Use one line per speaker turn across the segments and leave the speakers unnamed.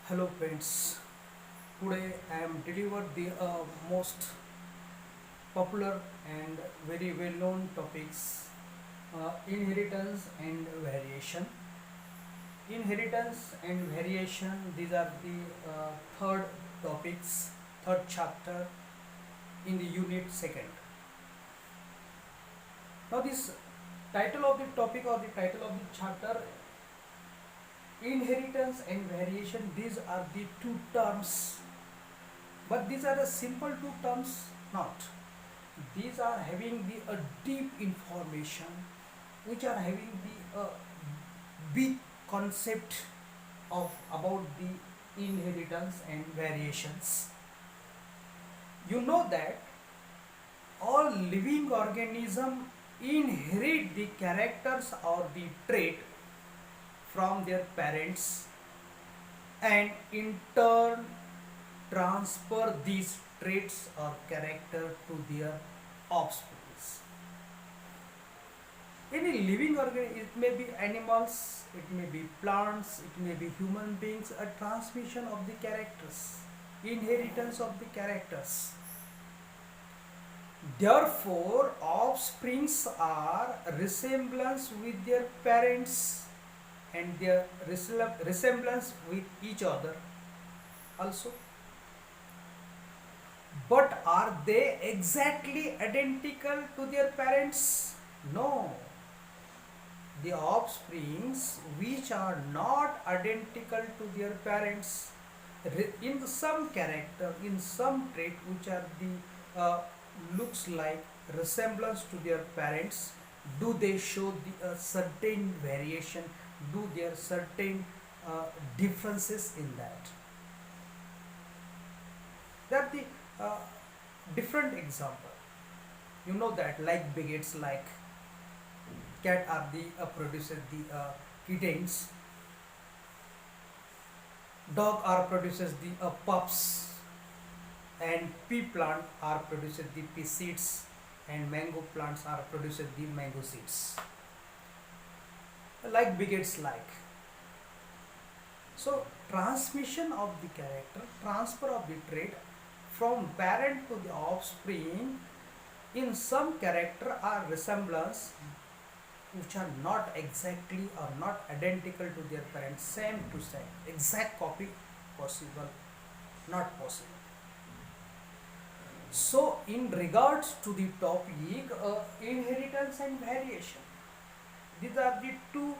Hello friends, today I am delivered the most popular and very well known topics, inheritance and variation. Inheritance and variation, these are the third topics, third chapter in the unit second. Now this title of the topic or the title of the chapter, inheritance and variation, these are the two terms, but these are the simple two terms not. These are having the deep information, which are having the big concept of about the inheritance and variations. You know that all living organism inherit the characters or the trait from their parents and in turn transfer these traits or character to their offspring. Any living organism, it may be animals, it may be plants, it may be human beings, a transmission of the characters, inheritance of the characters. Therefore offsprings are resemblance with their parents and their resemblance with each other also. But are they exactly identical to their parents? No. The offsprings which are not identical to their parents in some character, in some trait which are the looks like resemblance to their parents, do they show the certain variation, do there certain differences in that. That the uh, different example, you know that like bigots, like cat are the produces the kittens, dog are produces the pups, and pea plant are produces the pea seeds, and mango plants are produces the mango seeds. Like bigots, like. So transmission of the character, transfer of the trait from parent to the offspring in some character are resemblance which are not exactly or not identical to their parents, same to same, exact copy possible, not possible. So in regards to the topic inheritance and variation, these are the two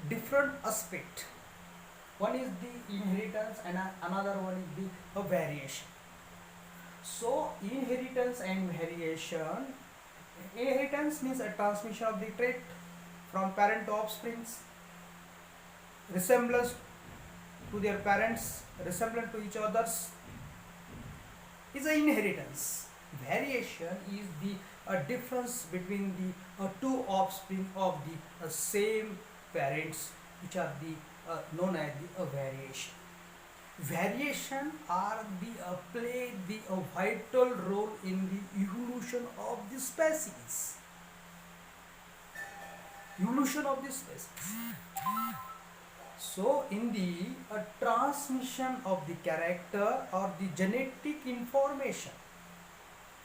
different aspects. One is the inheritance and another one is the variation. So inheritance and variation, inheritance means a transmission of the trait from parent to offsprings, resemblance to their parents, resemblance to each others is an inheritance. Variation is the difference between the two offspring of the same parents, which are the known as the variation. Variation are the play the vital role in the evolution of the species. Evolution of the species. So, in the transmission of the character or the genetic information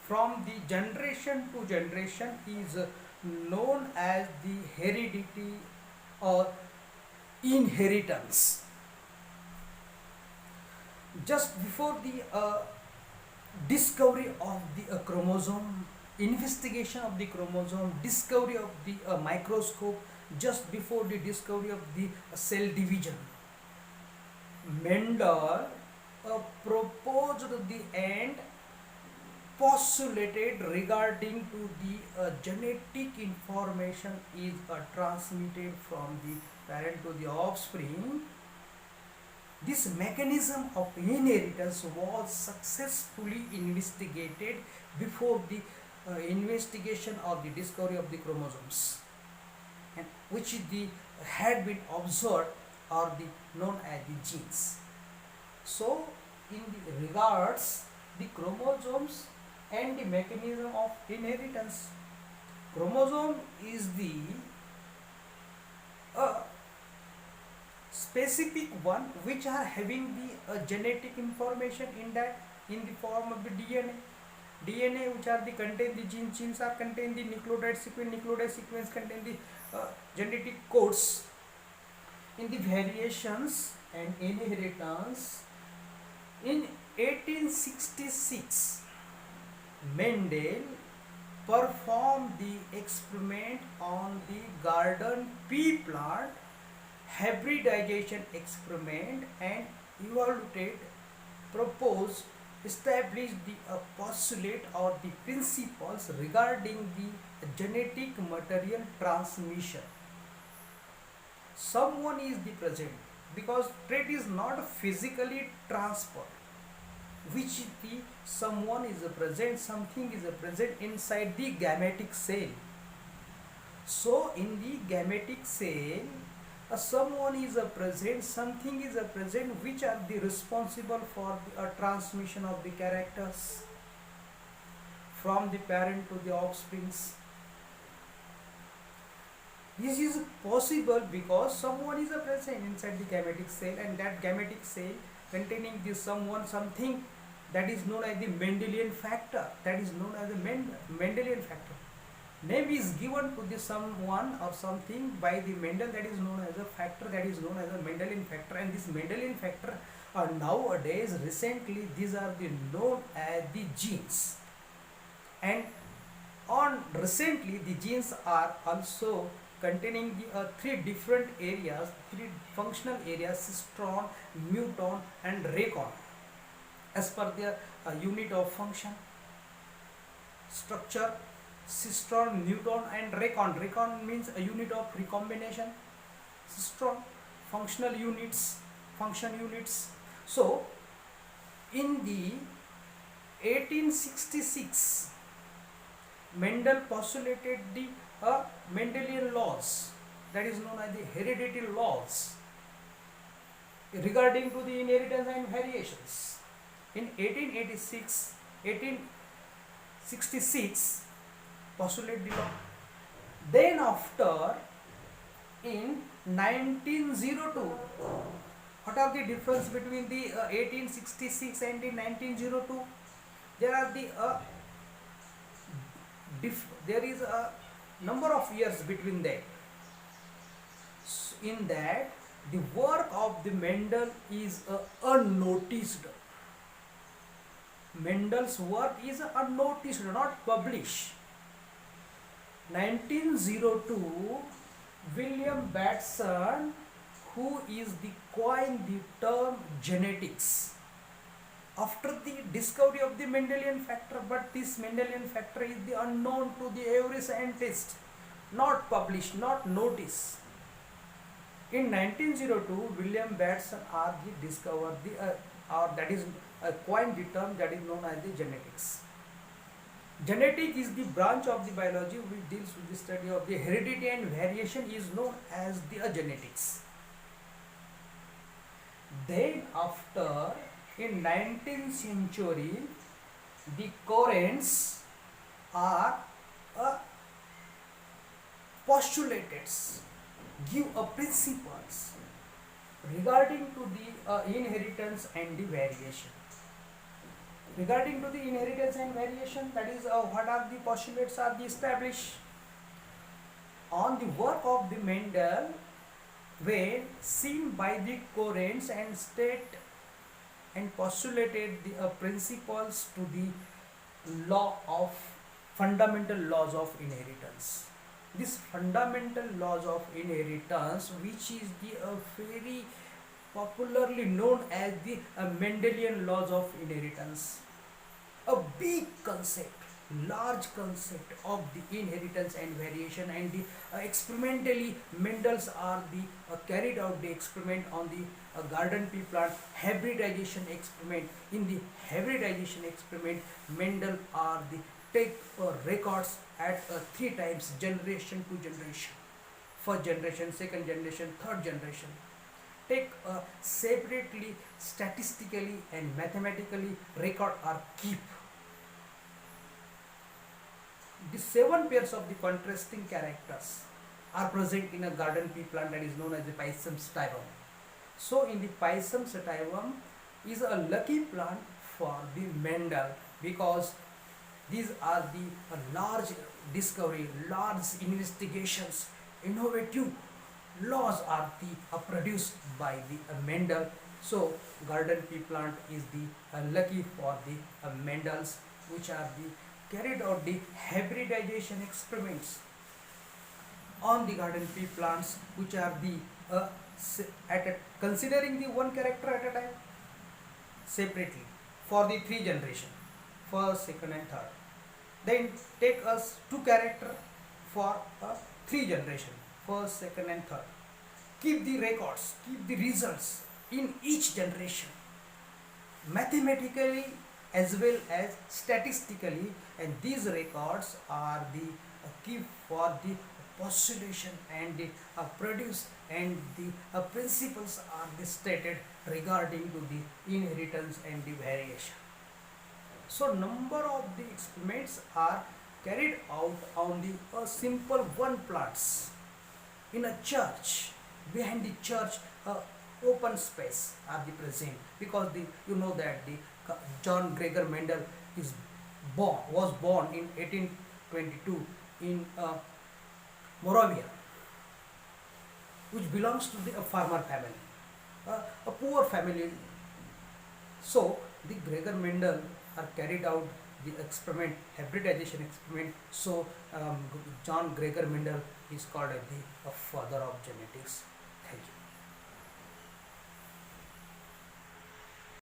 from the generation to generation is known as the heredity or inheritance. Just before the discovery of the chromosome, investigation of the chromosome, discovery of the microscope, just before the discovery of the cell division, Mendel proposed the and postulated regarding to the genetic information is transmitted from the parent to the offspring. This mechanism of inheritance was successfully investigated before the investigation or the discovery of the chromosomes, and which the had been observed or the known as the genes. So, in the regards the chromosomes and the mechanism of inheritance, chromosome is the uh, specific one which are having the genetic information in that, in the form of the DNA which are the contain the genes are contain the nucleotide sequence contain the genetic codes. In the variations and inheritance, in 1866 Mendel performed the experiment on the garden pea plant hybridization experiment and evaluated, proposed, established the postulate or the principles regarding the genetic material transmission. Someone is the present because trait is not physically transferred, which the someone is present, something is present inside the gametic cell. So in the gametic cell, someone is present, something is present, which are the responsible for the transmission of the characters from the parent to the offsprings. This is possible because someone is present inside the gametic cell, and that gametic cell containing this someone, something, that is known as the Mendelian factor. That is known as the Mendelian factor. Name is given to the someone or something by the Mendel, that is known as a factor, that is known as a Mendelian factor. And this Mendelian factor are nowadays, recently, these are the known as the genes. And on recently the genes are also containing the three different areas, three functional areas: cistron, muton and recon, as per their unit of function. Structure: cistron, muton and recon. Recon means a unit of recombination. Cistron, functional units, function units. So in the 1866 Mendel postulated the Mendelian laws, that is known as the hereditary laws, regarding to the inheritance and variations. In 1866 postulate the law. Then after, in 1902, what are the difference between the 1866 and the 1902? There are the there is a number of years between that. In that, the work of the Mendel is unnoticed. Mendel's work is unnoticed, not published. 1902, William Batson, who is the coined the term genetics, after the discovery of the Mendelian factor, but this Mendelian factor is the unknown to the every scientist, not published, not noticed. In 1902, William Batson discovered the or that is coined the term that is known as the genetics. Genetic is the branch of the biology which deals with the study of the heredity and variation, is known as the genetics. Then after, in 19th century, the currents are postulated, give a principles regarding to the inheritance and the variation. Regarding to the inheritance and variation, that is what are the postulates are the established on the work of the Mendel, when seen by the currents and state and postulated the principles to the fundamental laws of inheritance. This fundamental laws of inheritance, which is the very popularly known as the Mendelian laws of inheritance, a big concept, large concept of the inheritance and variation. And the experimentally Mendel's are the carried out the experiment on the garden pea plant hybridization experiment. In the hybridization experiment, Mendel are the take records at 3 times, generation to generation, first generation, second generation, third generation, take separately, statistically and mathematically record or keep the 7 pairs of the contrasting characters are present in a garden pea plant, that is known as the Pisum stibum. So in the Pisum sativum is a lucky plant for the Mendel, because these are the large discovery, large investigations, innovative laws are the produced by the Mendel. So garden pea plant is the lucky for the Mendels, which are the carried out the hybridization experiments on the garden pea plants, which are the considering the one character at a time separately for the three generation, first, second, and third. Then take us two character for a three generation, first, second, and third. Keep the records, keep the results in each generation, mathematically as well as statistically, and these records are the key for the postulation and the produce, and the principles are the stated regarding to the inheritance and the variation. So number of the experiments are carried out on the simple one plants in a church. Behind the church, open space are the present, because the you know that the John Gregor Mendel is was born in 1822 in Moravia, which belongs to the a farmer family, a poor family. So the Gregor Mendel are carried out the experiment, hybridization experiment. So John Gregor Mendel is called as the father of genetics.